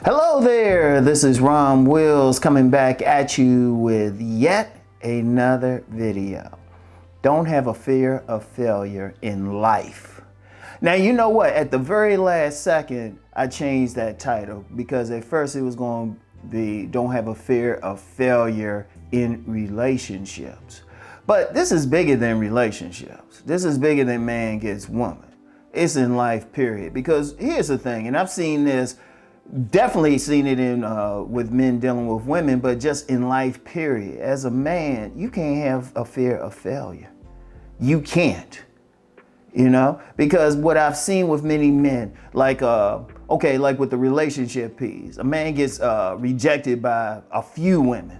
Hello there, this is Rom Wills coming back at you with yet another video. Don't have a fear of failure in life. Now, you know what? At the very last second, I changed that title because at first it was going to be don't have a fear of failure in relationships. But this is bigger than relationships. This is bigger than man gets woman. It's in life, period. Because here's the thing, and I've seen this, definitely seen it in with men dealing with women, but just in life, period. As a man, you can't have a fear of failure. You can't, because what I've seen with many men, like with the relationship piece, a man gets rejected by a few women.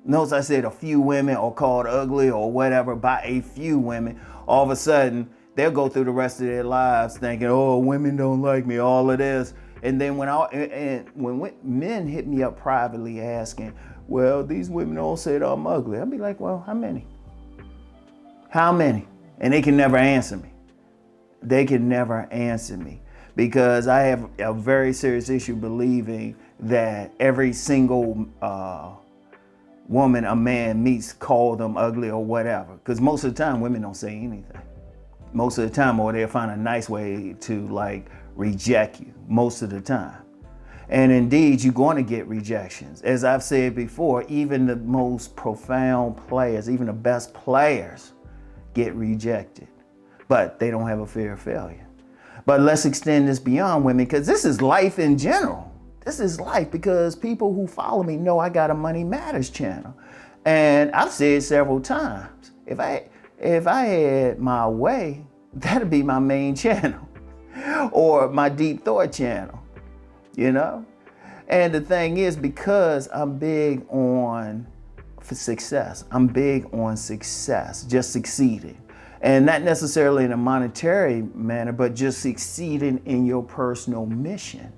Notice I said a few women, or called ugly or whatever, by a few women. All of a sudden, they'll go through the rest of their lives thinking, oh, women don't like me, all of this. And then when men hit me up privately asking, well, these women all said I'm ugly, I'll be like, well, how many? How many? And they can never answer me. They can never answer me because I have a very serious issue believing that every single woman a man meets call them ugly or whatever. Because most of the time, women don't say anything. Most of the time, or they'll find a nice way to reject you most of the time. And indeed, you're going to get rejections. As I've said before, even the most profound players, even the best players get rejected, but they don't have a fear of failure. But let's extend this beyond women, because this is life in general. This is life, because people who follow me know I got a Money Matters channel. And I've said several times, if I had my way, that'd be my main channel or my deep thought channel, And the thing is, because I'm big on success, I'm big on success, just succeeding. And not necessarily in a monetary manner, but just succeeding in your personal mission.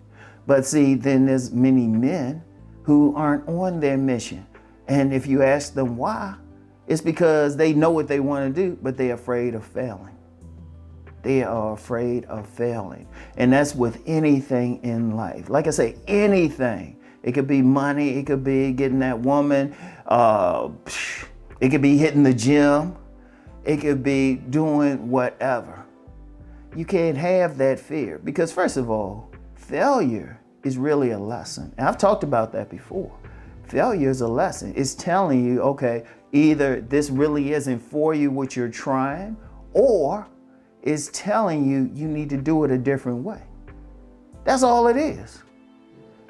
But see, then there's many men who aren't on their mission. And if you ask them why, it's because they know what they want to do, but they're afraid of failing. They are afraid of failing. And that's with anything in life. Like I say, anything. It could be money. It could be getting that woman. It could be hitting the gym. It could be doing whatever. You can't have that fear because, first of all, failure is really a lesson. And I've talked about that before. Failure is a lesson. It's telling you, okay, either this really isn't for you what you're trying, or it's telling you you need to do it a different way. That's all it is.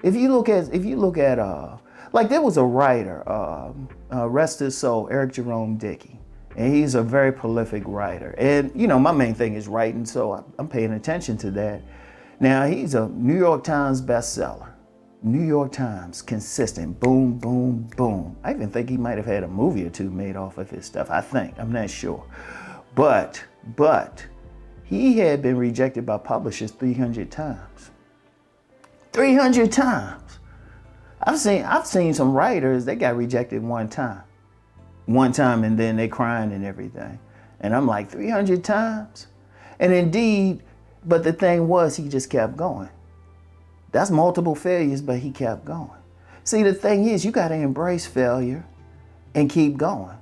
If you look at there was a writer, rest his soul, Eric Jerome Dickey, and he's a very prolific writer. And my main thing is writing, so I'm paying attention to that. Now he's a New York Times bestseller. New York Times, consistent, boom, boom, boom. I even think he might have had a movie or two made off of his stuff. I'm not sure. But he had been rejected by publishers 300 times. 300 times. I've seen some writers, they got rejected one time, and then they crying and everything. And I'm like, 300 times? And indeed, but the thing was, he just kept going. That's multiple failures, but he kept going. See, the thing is, you got to embrace failure and keep going,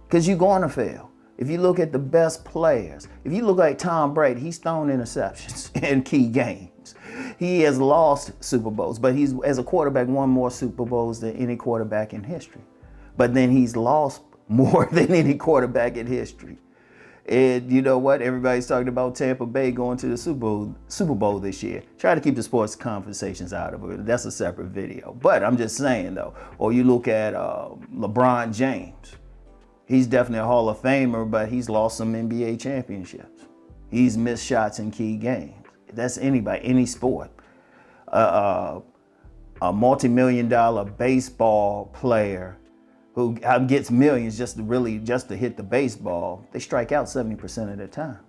because you're going to fail. If you look at the best players, if you look like Tom Brady, he's thrown interceptions in key games. He has lost Super Bowls, but he's, as a quarterback, won more Super Bowls than any quarterback in history. But then he's lost more than any quarterback in history. And you know what? Everybody's talking about Tampa Bay going to the Super Bowl this year. Try to keep the sports conversations out of it. That's a separate video. But I'm just saying, though, or you look at LeBron James. He's definitely a Hall of Famer, but he's lost some NBA championships. He's missed shots in key games. That's anybody, any sport. A multi-million-dollar baseball player who gets millions just to hit the baseball, they strike out 70% of the time.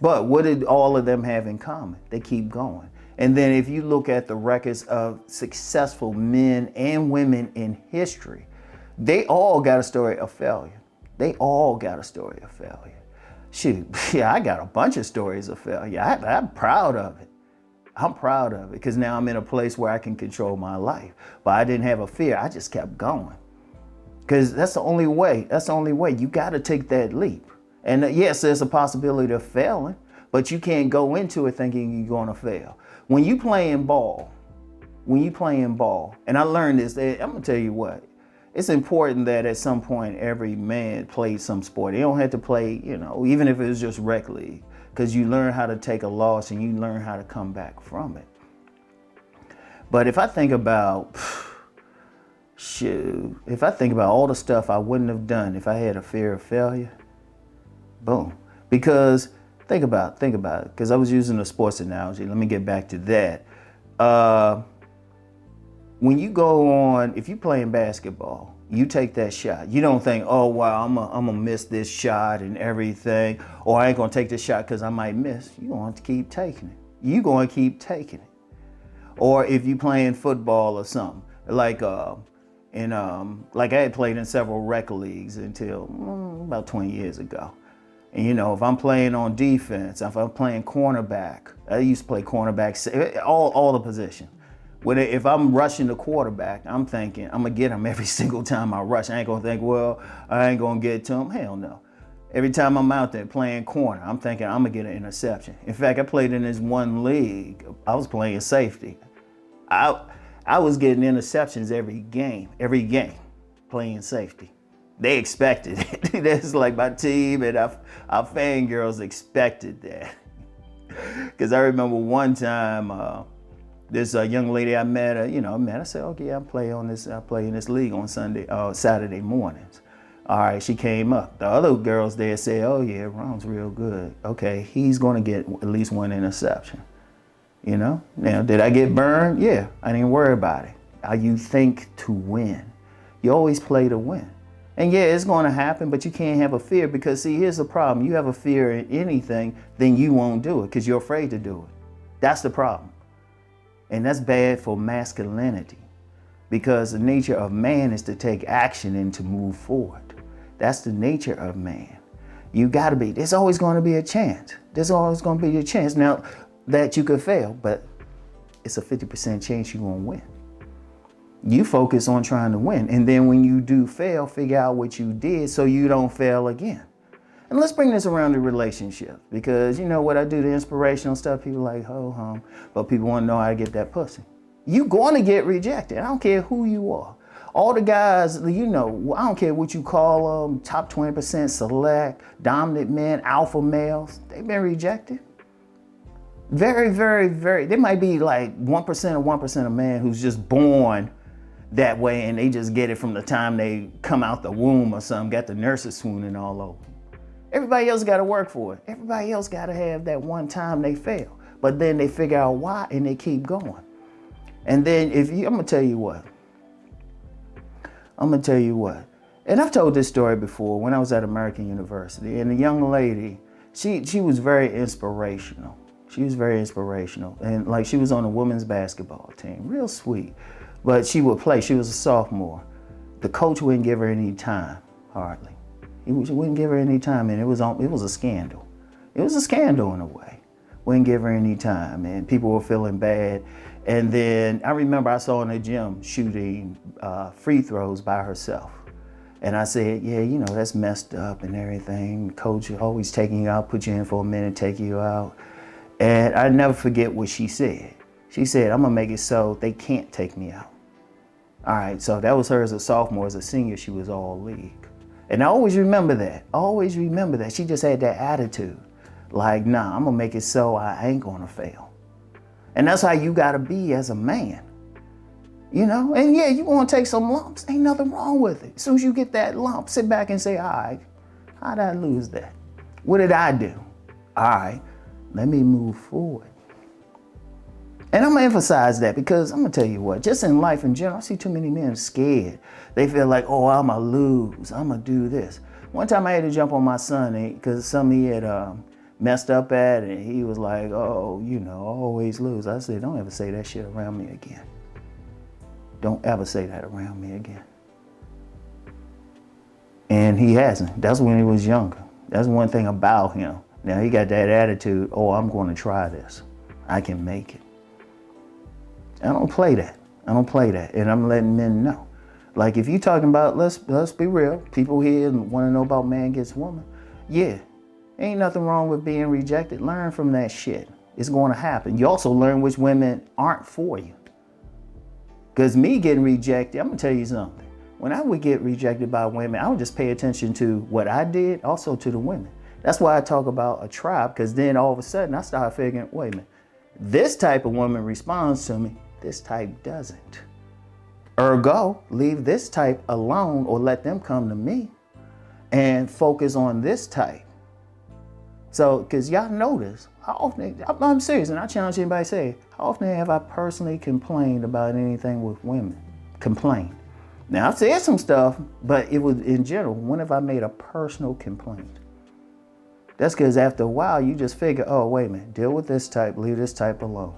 But what did all of them have in common? They keep going. And then if you look at the records of successful men and women in history, they all got a story of failure. They all got a story of failure. Shoot, yeah, I got a bunch of stories of failure. I'm proud of it. I'm proud of it because now I'm in a place where I can control my life. But I didn't have a fear. I just kept going. Because that's the only way. That's the only way. You got to take that leap. And yes, there's a possibility of failing, but you can't go into it thinking you're going to fail. When you playing ball, and I learned this, I'm going to tell you what, it's important that at some point every man plays some sport. They don't have to play, even if it was just rec league, because you learn how to take a loss and you learn how to come back from it. But if I think about, if I think about all the stuff I wouldn't have done if I had a fear of failure, boom. Because think about it, because I was using a sports analogy. Let me get back to that. When you go on, if you're playing basketball, you take that shot. You don't think, oh, wow, I'm gonna miss this shot and everything, or I ain't gonna take this shot because I might miss. You're going to keep taking it. You're going to keep taking it. Or if you're playing football or something, like I had played in several rec leagues until about 20 years ago. And if I'm playing on defense, if I'm playing cornerback, I used to play cornerback, all the positions. If I'm rushing the quarterback, I'm thinking I'm gonna get him every single time I rush. I ain't gonna think, well, I ain't gonna get to him. Hell no. Every time I'm out there playing corner, I'm thinking I'm gonna get an interception. In fact, I played in this one league. I was playing safety. I was getting interceptions every game, playing safety. They expected it. That's like my team and our fangirls expected that. Because I remember one time, this young lady I met, I said, okay, I play in this league on Saturday mornings. All right, she came up. The other girls there said, oh yeah, Rom's real good. Okay, he's gonna get at least one interception. Now, did I get burned? Yeah, I didn't worry about it. You think to win. You always play to win. And yeah, it's gonna happen, but you can't have a fear because see, here's the problem. You have a fear in anything, then you won't do it because you're afraid to do it. That's the problem. And that's bad for masculinity because the nature of man is to take action and to move forward. That's the nature of man. You gotta be, there's always gonna be a chance. There's always gonna be a chance now that you could fail, but it's a 50% chance you're gonna win. You focus on trying to win. And then when you do fail, figure out what you did so you don't fail again. And let's bring this around to relationships because what I do, the inspirational stuff, people like, ho hum, but people want to know how to get that pussy. You're going to get rejected. I don't care who you are. All the guys, I don't care what you call them, top 20% select, dominant men, alpha males, they've been rejected. Very, very, very, they might be like 1% of 1% of man who's just born that way and they just get it from the time they come out the womb or something, got the nurses swooning all over. Everybody else got to work for it. Everybody else got to have that one time they fail. But then they figure out why and they keep going. And then I'm going to tell you what. And I've told this story before when I was at American University. And the young lady, she was very inspirational. And like she was on a women's basketball team. Real sweet. But she would play. She was a sophomore. The coach wouldn't give her any time, hardly. He wouldn't give her any time, and it was a scandal. It was a scandal in a way. Wouldn't give her any time, and people were feeling bad. And then I remember I saw her in the gym shooting free throws by herself. And I said, yeah, that's messed up and everything. Coach always taking you out, put you in for a minute, take you out. And I never forget what she said. She said, I'm gonna make it so they can't take me out. All right, so that was her as a sophomore. As a senior, she was all league. And I always remember that. She just had that attitude. Like, nah, I'm gonna make it so I ain't gonna fail. And that's how you gotta be as a man. And yeah, you wanna take some lumps. Ain't nothing wrong with it. As soon as you get that lump, sit back and say, all right, how did I lose that? What did I do? All right, let me move forward. And I'm gonna emphasize that because I'm gonna tell you what, just in life in general, I see too many men scared. They feel like, oh, I'm gonna lose, I'm gonna do this. One time I had to jump on my son because something he had messed up at, and he was like, oh, I always lose. I said, don't ever say that shit around me again. Don't ever say that around me again. And he hasn't. That's when he was younger. That's one thing about him. Now he got that attitude, oh, I'm gonna try this. I can make it. I don't play that. I don't play that. And I'm letting men know. Like if you talking about, let's be real, people here want to know about man gets woman. Yeah, ain't nothing wrong with being rejected. Learn from that shit. It's going to happen. You also learn which women aren't for you. Because me getting rejected, I'm going to tell you something. When I would get rejected by women, I would just pay attention to what I did, also to the women. That's why I talk about a tribe, because then all of a sudden I started figuring, wait a minute, this type of woman responds to me, this type doesn't. Ergo, leave this type alone or let them come to me and focus on this type. So, because y'all notice, how often, I'm serious, and I challenge anybody to say, how often have I personally complained about anything with women? Complained. Now, I've said some stuff, but it was in general, when have I made a personal complaint? That's because after a while, you just figure, oh, wait a minute, deal with this type, leave this type alone.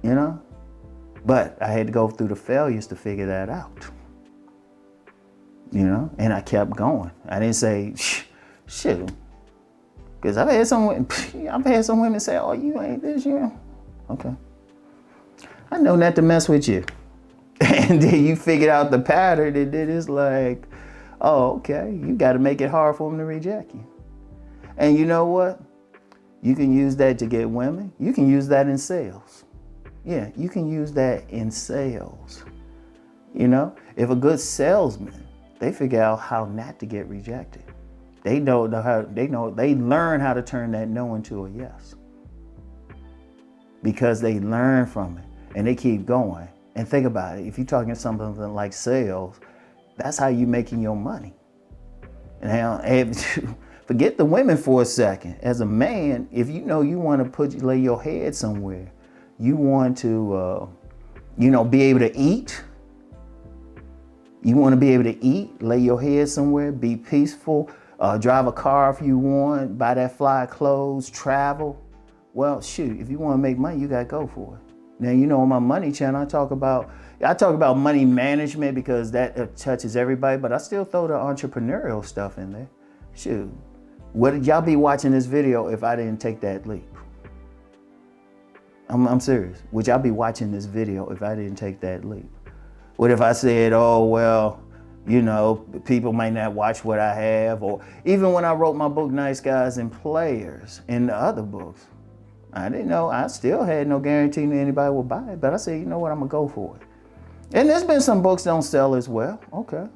You know? But I had to go through the failures to figure that out. You know? And I kept going. I didn't say, shit. Because I've had some women say, oh, you ain't this, you. Okay. I know not to mess with you. And then you figured out the pattern, and then it's like, oh, okay, you got to make it hard for them to reject you. And you know what? You can use that to get women. You can use that in sales. Yeah, you can use that in sales. You know, if a good salesman, they figure out how not to get rejected. They learn how to turn that no into a yes. Because they learn from it and they keep going. And think about it, if you're talking something like sales, that's how you're making your money. And forget the women for a second. As a man, if you know you want to lay your head somewhere, you want to, be able to eat. You want to be able to eat, lay your head somewhere, be peaceful, drive a car if you want, buy that fly clothes, travel. Well, shoot, if you want to make money, you got to go for it. Now, on my money channel, I talk about money management because that touches everybody, but I still throw the entrepreneurial stuff in there. Shoot, would y'all be watching this video if I didn't take that leap? I'm serious. Would y'all be watching this video if I didn't take that leap? What if I said, oh, well, people might not watch what I have, or even when I wrote my book, Nice Guys and Players, and the other books, I didn't know, I still had no guarantee that anybody would buy it, but I said, you know what, I'm gonna go for it. And there's been some books don't sell as well, okay.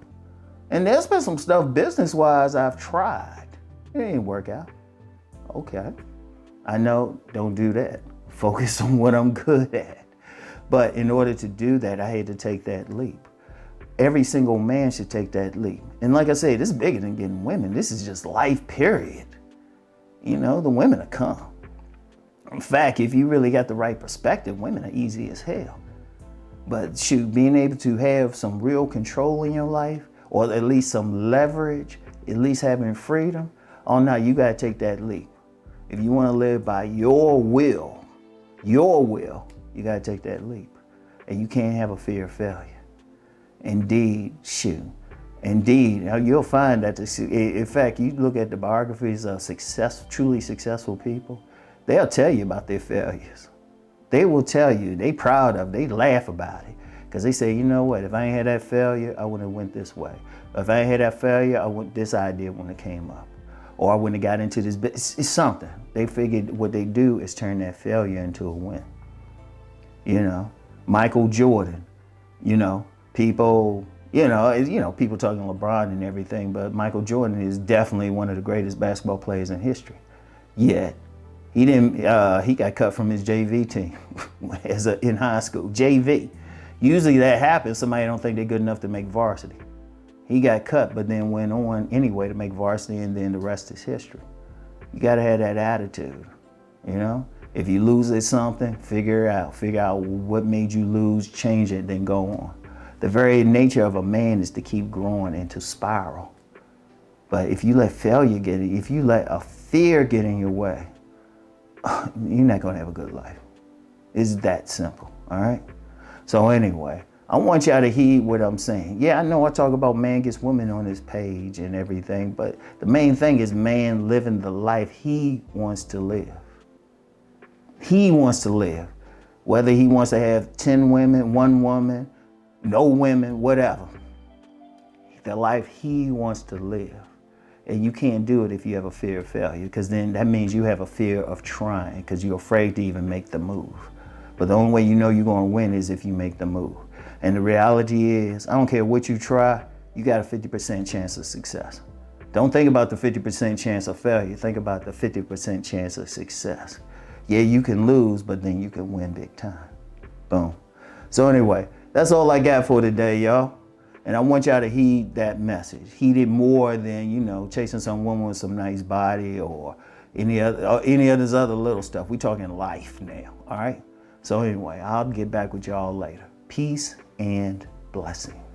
And there's been some stuff business-wise I've tried. It didn't work out, okay. I know, don't do that. Focus on what I'm good at. But in order to do that, I had to take that leap. Every single man should take that leap. And like I said, this is bigger than getting women. This is just life, period. The women will come. In fact, if you really got the right perspective, women are easy as hell. But shoot, being able to have some real control in your life, or at least some leverage, at least having freedom, oh no, you gotta take that leap. If you wanna live by your will, you gotta take that leap. And you can't have a fear of failure. Indeed, you'll find that, in fact, you look at the biographies of truly successful people, they'll tell you about their failures. They will tell you, they laugh about it. Because they say, you know what, if I ain't had that failure, I wouldn't have went this way. If I ain't had that failure, this idea wouldn't have came up. Or I wouldn't have got into this, it's something. They figured what they do is turn that failure into a win. Michael Jordan, people, people talking LeBron and everything, but Michael Jordan is definitely one of the greatest basketball players in history. Yet, he got cut from his JV team in high school, JV. Usually that happens, somebody don't think they're good enough to make varsity. He got cut, but then went on anyway to make varsity, and then the rest is history. You gotta have that attitude, If you lose at something, figure out what made you lose, change it, then go on. The very nature of a man is to keep growing and to spiral. But if you let failure if you let a fear get in your way, you're not gonna have a good life. It's that simple, all right? So anyway, I want y'all to heed what I'm saying. Yeah, I know I talk about man gets woman on this page and everything, but the main thing is man living the life he wants to live. He wants to live Whether he wants to have 10 women, 1 woman, no women, whatever. The life he wants to live. And you can't do it if you have a fear of failure, because then that means you have a fear of trying, because you're afraid to even make the move. But the only way you know you're going to win is if you make the move. And the reality is, I don't care what you try, you got a 50% chance of success. Don't think about the 50% chance of failure. Think about the 50% chance of success. Yeah, you can lose, but then you can win big time. Boom. So anyway, that's all I got for today, y'all. And I want y'all to heed that message. Heed it more than, you know, chasing some woman with some nice body or any of this other little stuff. We talking life now, all right? So anyway, I'll get back with y'all later. Peace and blessings.